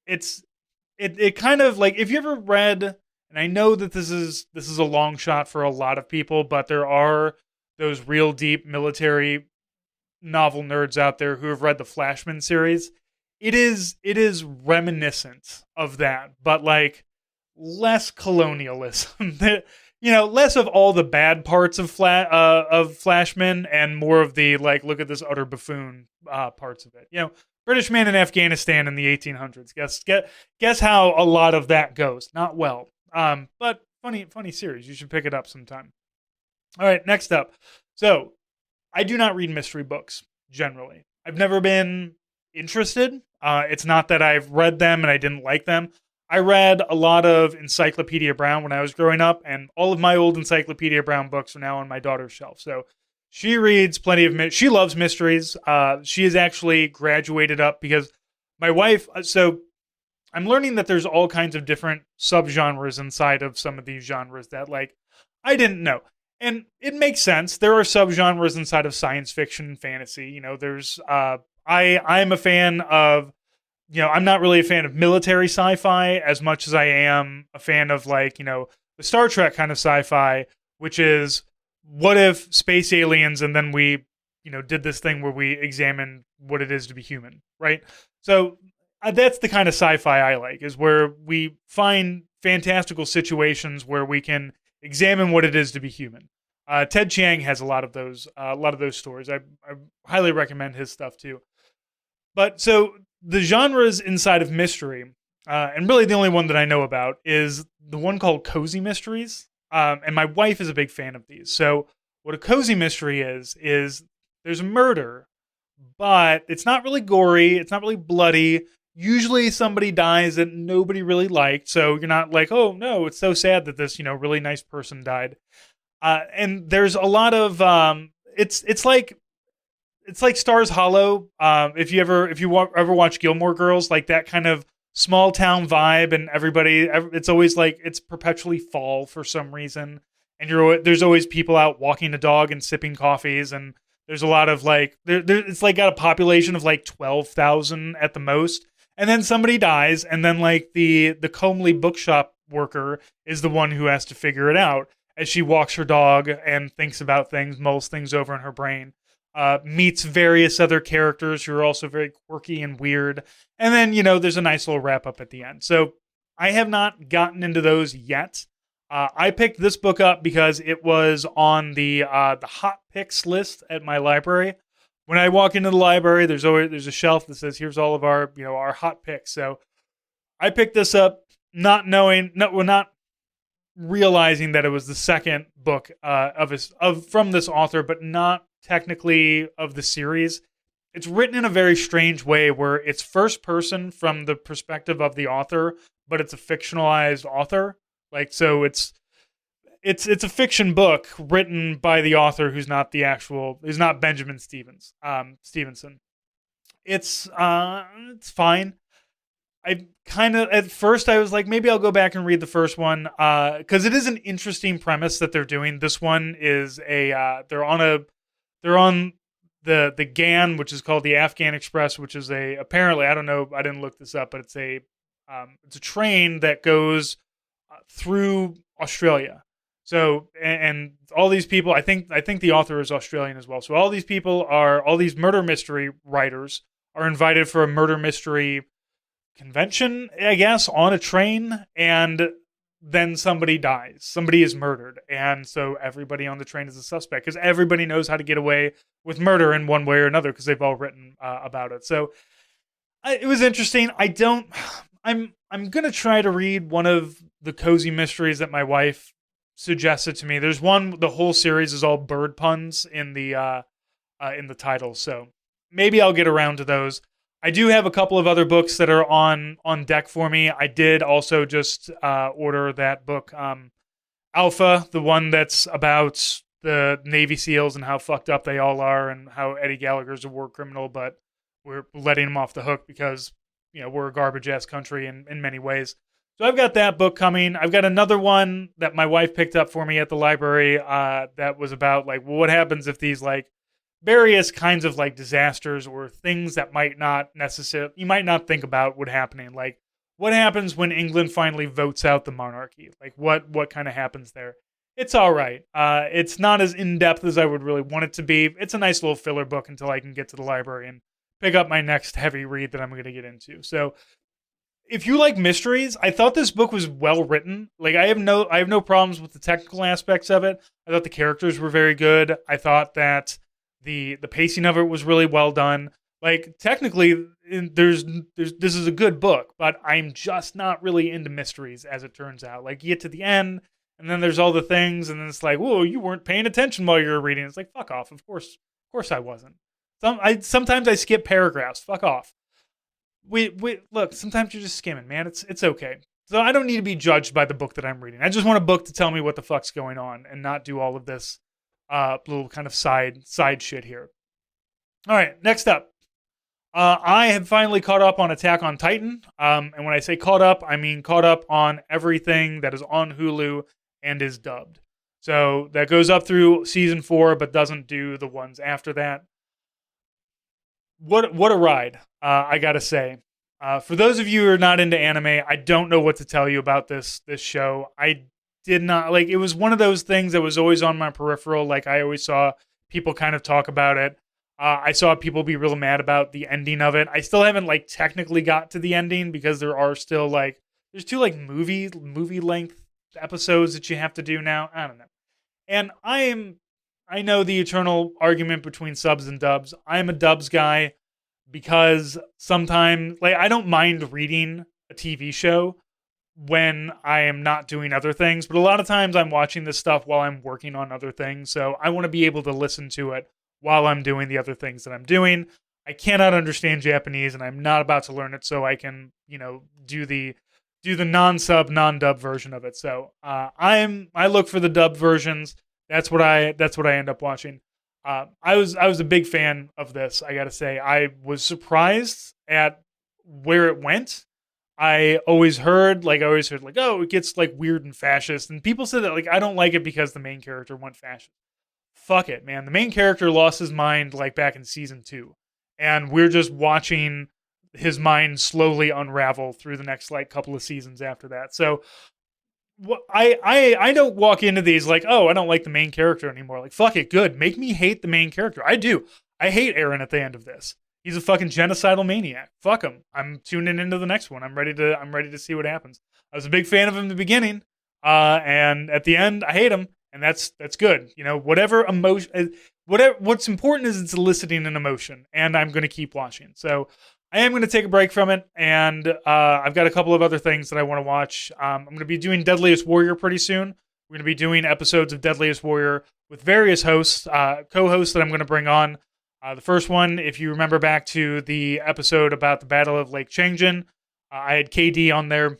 It kind of, like, if you ever read, and I know that this is a long shot for a lot of people, but there are those real deep military novel nerds out there who have read the Flashman series. It is reminiscent of that, but like less colonialism. Less of all the bad parts of Flashman, and more of the, like, look at this utter buffoon parts of it. British man in Afghanistan in the 1800s. Guess how a lot of that goes. Not well. But funny series. You should pick it up sometime. All right, next up. So, I do not read mystery books generally. I've never been interested. It's not that I've read them and I didn't like them. I read a lot of Encyclopedia Brown when I was growing up, and all of my old Encyclopedia Brown books are now on my daughter's shelf. So she reads plenty of, she loves mysteries. She has actually graduated up, because my wife, so I'm learning that there's all kinds of different subgenres inside of some of these genres that, like, I didn't know. And it makes sense. There are subgenres inside of science fiction and fantasy. There's, I'm a fan of, I'm not really a fan of military sci-fi as much as I am a fan of, like, the Star Trek kind of sci-fi, which is, what if space aliens and then we, did this thing where we examine what it is to be human, right? So that's the kind of sci-fi I like, is where we find fantastical situations where we can examine what it is to be human. Ted Chiang has a lot of those stories. I highly recommend his stuff too. But so the genres inside of mystery, and really the only one that I know about, is the one called cozy mysteries. And my wife is a big fan of these. So what a cozy mystery is there's a murder, but it's not really gory. It's not really bloody. Usually somebody dies that nobody really liked. So you're not like, oh no, it's so sad that this, really nice person died. And there's a lot of, it's like Stars Hollow. If you ever watch Gilmore Girls, like that kind of small town vibe, and it's always like it's perpetually fall for some reason, and there's always people out walking the dog and sipping coffees, and there's a lot of like it's like got a population of like 12,000 at the most, and then somebody dies, and then like the comely bookshop worker is the one who has to figure it out as she walks her dog and thinks about things, mulls things over in her brain. Meets various other characters who are also very quirky and weird. And then, there's a nice little wrap up at the end. So I have not gotten into those yet. I picked this book up because it was on the hot picks list at my library. When I walk into the library, there's a shelf that says, here's all of our, our hot picks. So I picked this up not realizing that it was the second book from this author, but not technically of the series. It's written in a very strange way where it's first person from the perspective of the author, but it's a fictionalized author. Like, so it's a fiction book written by the author who's not Benjamin Stevenson. It's fine. At first I was like, maybe I'll go back and read the first one, because it is an interesting premise that they're doing. This one is they're on the GAN, which is called the Afghan Express, which is apparently, I don't know, I didn't look this up, but it's a train that goes through Australia. So and all these people, I think the author is Australian as well. So all these murder mystery writers are invited for a murder mystery convention, I guess, on a train, and then somebody dies. Somebody is murdered, and so everybody on the train is a suspect because everybody knows how to get away with murder in one way or another because they've all written about it. So it was interesting. I'm gonna try to read one of the cozy mysteries that my wife suggested to me. There's one. The whole series is all bird puns in the title, so maybe I'll get around to those. I do have a couple of other books that are on deck for me. I did also just order that book, Alpha, the one that's about the Navy SEALs and how fucked up they all are, and how Eddie Gallagher's a war criminal, but we're letting him off the hook because we're a garbage ass country in many ways. So I've got that book coming. I've got another one that my wife picked up for me at the library that was about like, well, what happens if these like various kinds of like disasters or things that might not necessarily, you might not think about would happening. Like what happens when England finally votes out the monarchy? Like what kind of happens there? It's all right. It's not as in-depth as I would really want it to be. It's a nice little filler book until I can get to the library and pick up my next heavy read that I'm going to get into. So if you like mysteries, I thought this book was well written. Like I have no problems with the technical aspects of it. I thought the characters were very good. I thought that the pacing of it was really well done. Like technically, this is a good book, but I'm just not really into mysteries as it turns out. Like you get to the end, and then there's all the things, and then it's like, whoa, you weren't paying attention while you were reading. It's like, fuck off. Of course I wasn't. Sometimes I skip paragraphs. Fuck off. We look. Sometimes you're just skimming, man. It's okay. So I don't need to be judged by the book that I'm reading. I just want a book to tell me what the fuck's going on, and not do all of this little kind of side shit here. All right, next up. I have finally caught up on Attack on Titan. And when I say caught up, I mean caught up on everything that is on Hulu and is dubbed. So that goes up through season 4, but doesn't do the ones after that. What a ride, I gotta say. For those of you who are not into anime, I don't know what to tell you about this show. I did not, like, it was one of those things that was always on my peripheral. Like, I always saw people kind of talk about it. I saw people be real mad about the ending of it. I still haven't, like, technically got to the ending because there are still, like, there's 2, like, movie length episodes that you have to do now. I don't know. And I know the eternal argument between subs and dubs. I'm a dubs guy because sometimes, like, I don't mind reading a TV show when I am not doing other things, but a lot of times I'm watching this stuff while I'm working on other things, so I want to be able to listen to it while I'm doing the other things that I'm doing. I cannot understand Japanese, and I'm not about to learn it, so I can, do the non-sub, non-dub version of it. So I look for the dub versions. That's what I end up watching. I was a big fan of this. I gotta say, I was surprised at where it went. I always heard like, oh, it gets like weird and fascist, and people said that like I don't like it because the main character went fascist. Fuck it, man. The main character lost his mind like back in season 2, and we're just watching his mind slowly unravel through the next like couple of seasons after that. So I don't walk into these like, oh, I don't like the main character anymore. Like, fuck it, good. Make me hate the main character. I do. I hate Eren at the end of this. He's a fucking genocidal maniac. Fuck him. I'm tuning into the next one. I'm ready to see what happens. I was a big fan of him in the beginning, and at the end, I hate him, and that's good. Whatever emotion, what's important is it's eliciting an emotion, and I'm going to keep watching. So I am going to take a break from it, and I've got a couple of other things that I want to watch. I'm going to be doing Deadliest Warrior pretty soon. We're going to be doing episodes of Deadliest Warrior with various hosts, co-hosts that I'm going to bring on. The first one, if you remember back to the episode about the Battle of Lake Changjin, I had KD on there.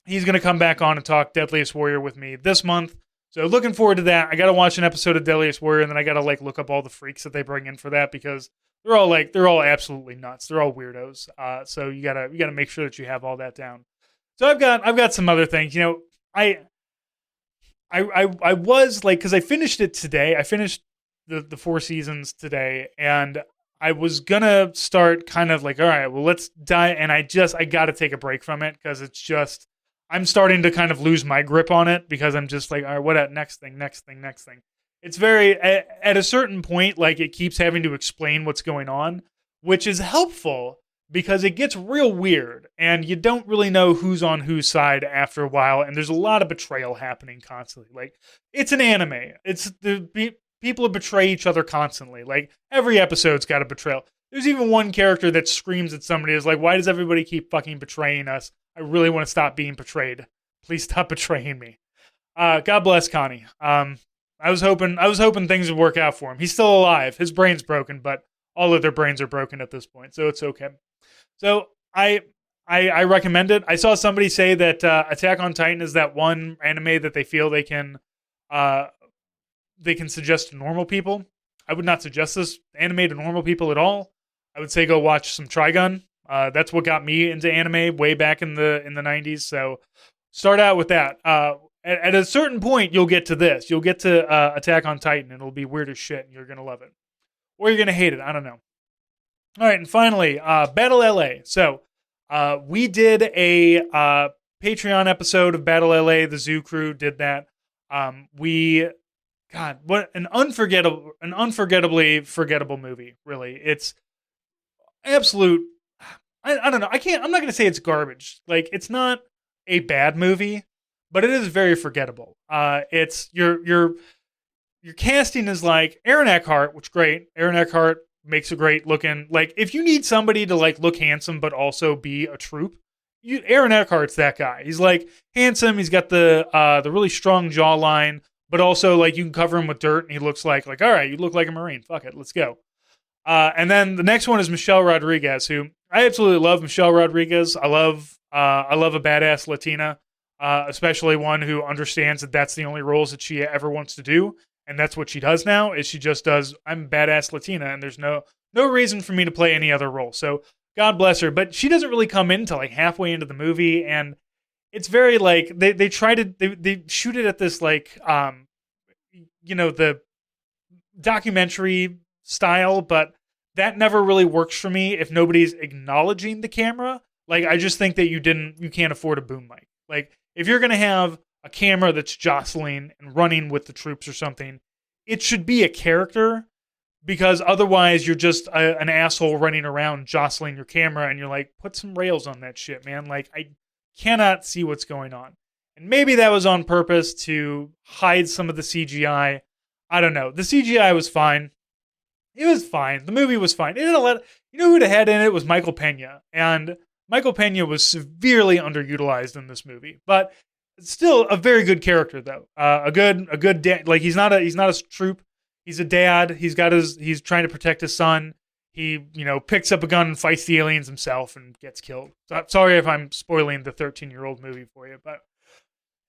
He's going to come back on and talk Deadliest Warrior with me this month. So looking forward to that. I got to watch an episode of Deadliest Warrior, and then I got to like look up all the freaks that they bring in for that because they're all absolutely nuts. They're all weirdos. So you gotta make sure that you have all that down. So I've got some other things. I was like, because I finished it today. I finished the 4 seasons today, and I was gonna start kind of like, all right, well, let's die. And I got to take a break from it because it's just, I'm starting to kind of lose my grip on it because I'm just like, all right, what at next thing. It's very at a certain point, like it keeps having to explain what's going on, which is helpful because it gets real weird and you don't really know who's on whose side after a while. And there's a lot of betrayal happening constantly. Like it's an anime. It's the people betray each other constantly. Like every episode's got a betrayal. There's even one character that screams at somebody is like, why does everybody keep fucking betraying us? I really want to stop being betrayed. Please stop betraying me. God bless Connie. I was hoping things would work out for him. He's still alive. His brain's broken, but all of their brains are broken at this point, so it's okay. So I recommend it. I saw somebody say that Attack on Titan is that one anime that they feel they can suggest to normal people. I would not suggest this anime to normal people at all. I would say go watch some Trigun. That's what got me into anime way back in the 90s. So start out with that. At a certain point, you'll get to this. You'll get to Attack on Titan, and it'll be weird as shit, and you're going to love it. Or you're going to hate it. I don't know. All right, and finally, Battle LA. So we did a Patreon episode of Battle LA. The Zoo Crew did that. God, what an unforgettably forgettable movie, really. It's absolute, I don't know. I'm not going to say it's garbage. Like, it's not a bad movie, but it is very forgettable. It's your casting is like Aaron Eckhart, which is great. Aaron Eckhart makes a great looking, like, if you need somebody to like look handsome but also be a troop, Aaron Eckhart's that guy. He's like handsome. He's got the really strong jawline, but also like you can cover him with dirt and he looks like all right, you look like a Marine. Fuck it, let's go. And then the next one is Michelle Rodriguez, who I absolutely love. Michelle Rodriguez. I love a badass Latina, especially one who understands that that's the only roles that she ever wants to do. And that's what she does now, is she just does, I'm a badass Latina, and there's no reason for me to play any other role. So God bless her. But she doesn't really come in until like halfway into the movie, and it's very like they try to they shoot it at this like the documentary style, but that never really works for me if nobody's acknowledging the camera. Like, I just think that you can't afford a boom mic. Like, if you're gonna have a camera that's jostling and running with the troops or something, it should be a character, because otherwise you're just an asshole running around jostling your camera, and you're like, put some rails on that shit, man. Like, I cannot see what's going on. And maybe that was on purpose to hide some of the CGI. I don't know. The CGI was fine. It was fine. The movie was fine. It had who it had in it was Michael Pena. And Michael Pena was severely underutilized in this movie. But still a very good character, though. A good dad. Like, he's not a troop. He's a dad. He's trying to protect his son. He, picks up a gun and fights the aliens himself and gets killed. So, sorry if I'm spoiling the 13-year-old movie for you. But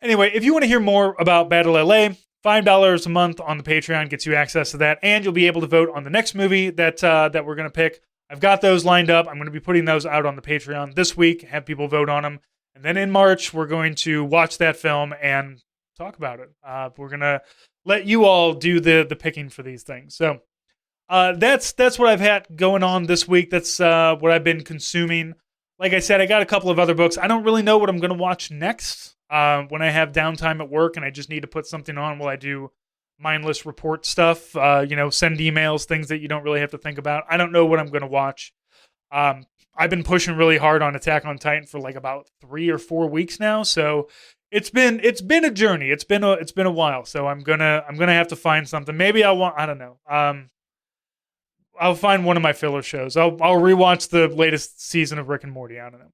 anyway, if you want to hear more about Battle LA, $5 a month on the Patreon gets you access to that, and you'll be able to vote on the next movie that we're going to pick. I've got those lined up. I'm going to be putting those out on the Patreon this week, have people vote on them. And then in March, we're going to watch that film and talk about it. We're going to let you all do the picking for these things. So that's what I've had going on this week. That's what I've been consuming. Like I said, I got a couple of other books. I don't really know what I'm going to watch next when I have downtime at work and I just need to put something on while I do mindless report stuff. Send emails, things that you don't really have to think about. I don't know what I'm going to watch. I've been pushing really hard on Attack on Titan for like about 3 or 4 weeks now, so it's been a journey. It's been a while. So I'm gonna have to find something. Maybe I don't know. I'll find one of my filler shows. I'll rewatch the latest season of Rick and Morty. I don't know.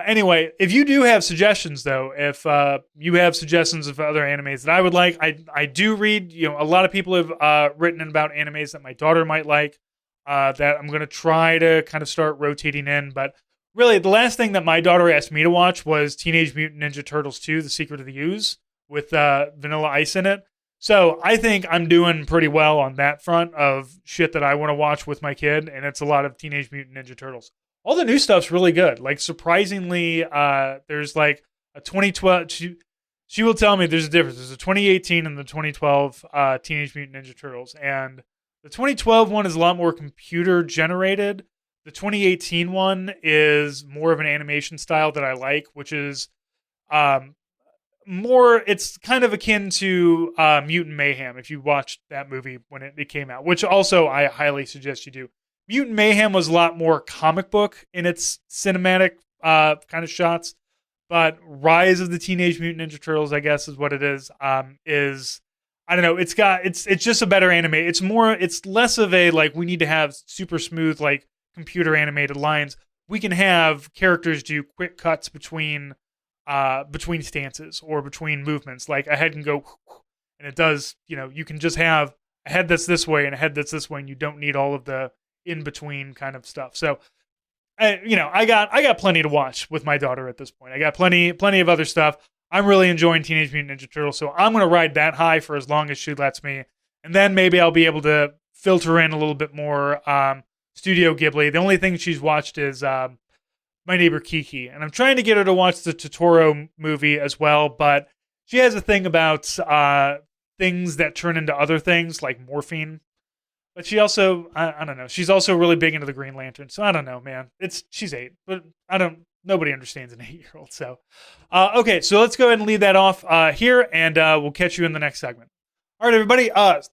Anyway, if you do have suggestions, though, if you have suggestions of other animes that I would like, I do read. A lot of people have written about animes that my daughter might like. That I'm going to try to kind of start rotating in. But really, the last thing that my daughter asked me to watch was Teenage Mutant Ninja Turtles 2, The Secret of the Ooze, with Vanilla Ice in it. So I think I'm doing pretty well on that front of shit that I want to watch with my kid, and it's a lot of Teenage Mutant Ninja Turtles. All the new stuff's really good. Like, surprisingly, there's like a 2012... She will tell me there's a difference. There's a 2018 and the 2012 Teenage Mutant Ninja Turtles, and the 2012 one is a lot more computer generated. The 2018 one is more of an animation style that I like, which is Um, more, it's kind of akin to Mutant Mayhem if you watched that movie when it came out, which also I highly suggest you do. Mutant Mayhem was a lot more comic book in its cinematic kind of shots, but Rise of the Teenage Mutant Ninja Turtles, I guess, is what it is I don't know. It's just a better anime. It's less of a like we need to have super smooth like computer animated lines. We can have characters do quick cuts between stances or between movements. Like a head can go, and it does. You can just have a head that's this way and a head that's this way, and you don't need all of the in between kind of stuff. So, I got plenty to watch with my daughter at this point. I got plenty of other stuff. I'm really enjoying Teenage Mutant Ninja Turtles, so I'm going to ride that high for as long as she lets me, and then maybe I'll be able to filter in a little bit more Studio Ghibli. The only thing she's watched is My Neighbor Kiki, and I'm trying to get her to watch the Totoro movie as well, but she has a thing about things that turn into other things, like morphine. But she also, I don't know, she's also really big into the Green Lantern, so I don't know, man. She's 8, but nobody understands an 8-year-old, so. Okay, so let's go ahead and leave that off here, and we'll catch you in the next segment. All right, everybody,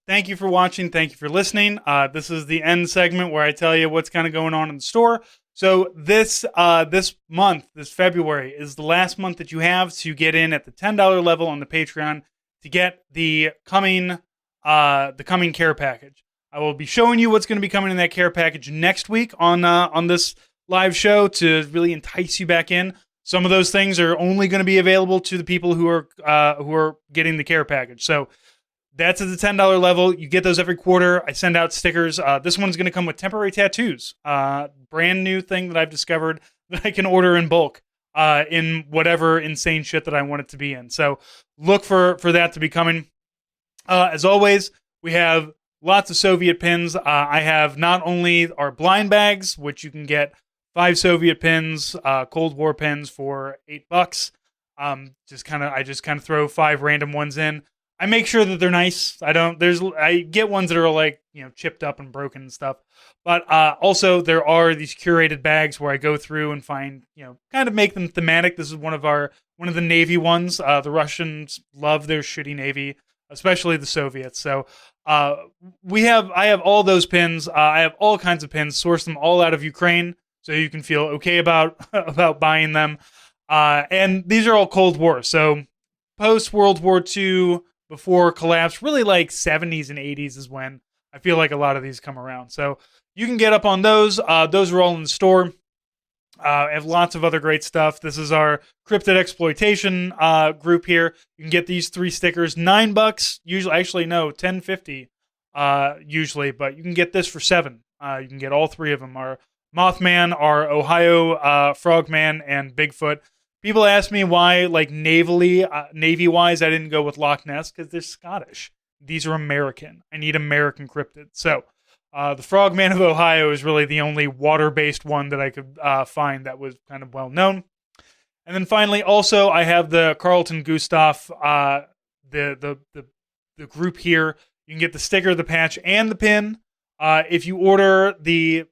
thank you for watching, thank you for listening. This is the end segment where I tell you what's kind of going on in the store. So this month, this February, is the last month that you have to get in at the $10 level on the Patreon to get the coming care package. I will be showing you what's going to be coming in that care package next week on this live show to really entice you back in. Some of those things are only going to be available to the people who are getting the care package. So that's at the $10 level. You get those every quarter. I send out stickers. This one's going to come with temporary tattoos. Brand new thing that I've discovered that I can order in bulk in whatever insane shit that I want it to be in. So look for that to be coming. As always, we have lots of Soviet pins. I have not only our blind bags, which you can get 5 Soviet pins, Cold War pins for $8. I just kind of throw 5 random ones in. I make sure that they're nice. I get ones that are like, chipped up and broken and stuff. But also there are these curated bags where I go through and find, kind of make them thematic. This is one of the Navy ones. The Russians love their shitty Navy, especially the Soviets. So I have all those pins. I have all kinds of pins, source them all out of Ukraine, so you can feel okay about buying them. And these are all Cold War. So post World War II, before collapse, really like 70s and 80s is when I feel like a lot of these come around. So you can get up on those. Those are all in the store. I have lots of other great stuff. This is our Cryptid Exploitation group here. You can get these 3 stickers, $9. Usually, actually, no, $10.50 usually, but you can get this for $7. You can get all 3 of them. Our Mothman, our Ohio Frogman, and Bigfoot. People ask me why, like Navy-wise, I didn't go with Loch Ness, because they're Scottish. These are American. I need American cryptids. So the Frogman of Ohio is really the only water-based one that I could find that was kind of well-known. And then finally, also, I have the Carlton Gustav, the group here. You can get the sticker, the patch, and the pin. If you order the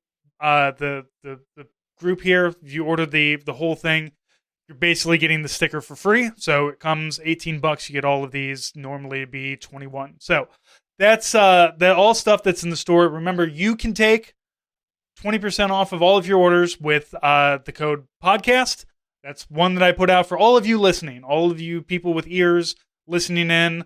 group here, if you order the whole thing, you're basically getting the sticker for free. So it comes $18. You get all of these. Normally it'd be $21. So that's that all stuff that's in the store. Remember, you can take 20% off of all of your orders with the code podcast. That's one that I put out for all of you listening, all of you people with ears listening in.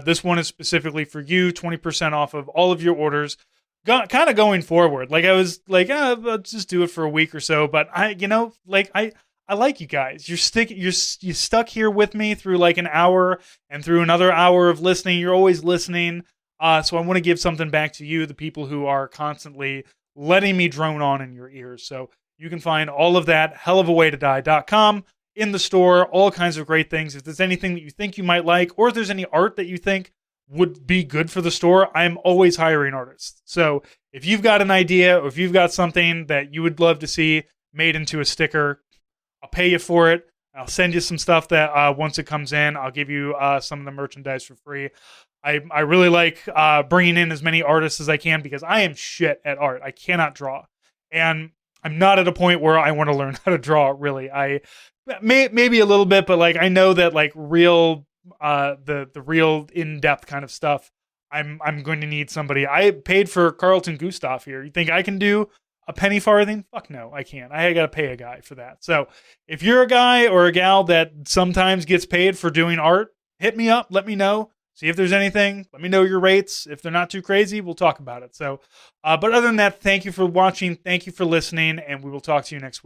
This one is specifically for you. 20% off of all of your orders. Kind of going forward. Like I was like, I'll just do it for a week or so. But I like you guys. You're stuck here with me through like an hour and through another hour of listening. You're always listening. So I want to give something back to you, the people who are constantly letting me drone on in your ears. So you can find all of that hellofawaytodie.com in the store, all kinds of great things. If there's anything that you think you might like, or if there's any art that you think would be good for the store, I'm always hiring artists. So if you've got an idea or if you've got something that you would love to see made into a sticker, I'll pay you for it. I'll send you some stuff that once it comes in, I'll give you some of the merchandise for free. I really like bringing in as many artists as I can because I am shit at art. I cannot draw. And I'm not at a point where I want to learn how to draw. Really, I maybe a little bit, but like I know that like real the real in depth kind of stuff. I'm going to need somebody. I paid for Carlton Gustav here. You think I can do a penny farthing? Fuck no, I can't. I got to pay a guy for that. So if you're a guy or a gal that sometimes gets paid for doing art, hit me up. Let me know. See if there's anything. Let me know your rates. If they're not too crazy, we'll talk about it. So, but other than that, thank you for watching. Thank you for listening, and we will talk to you next week.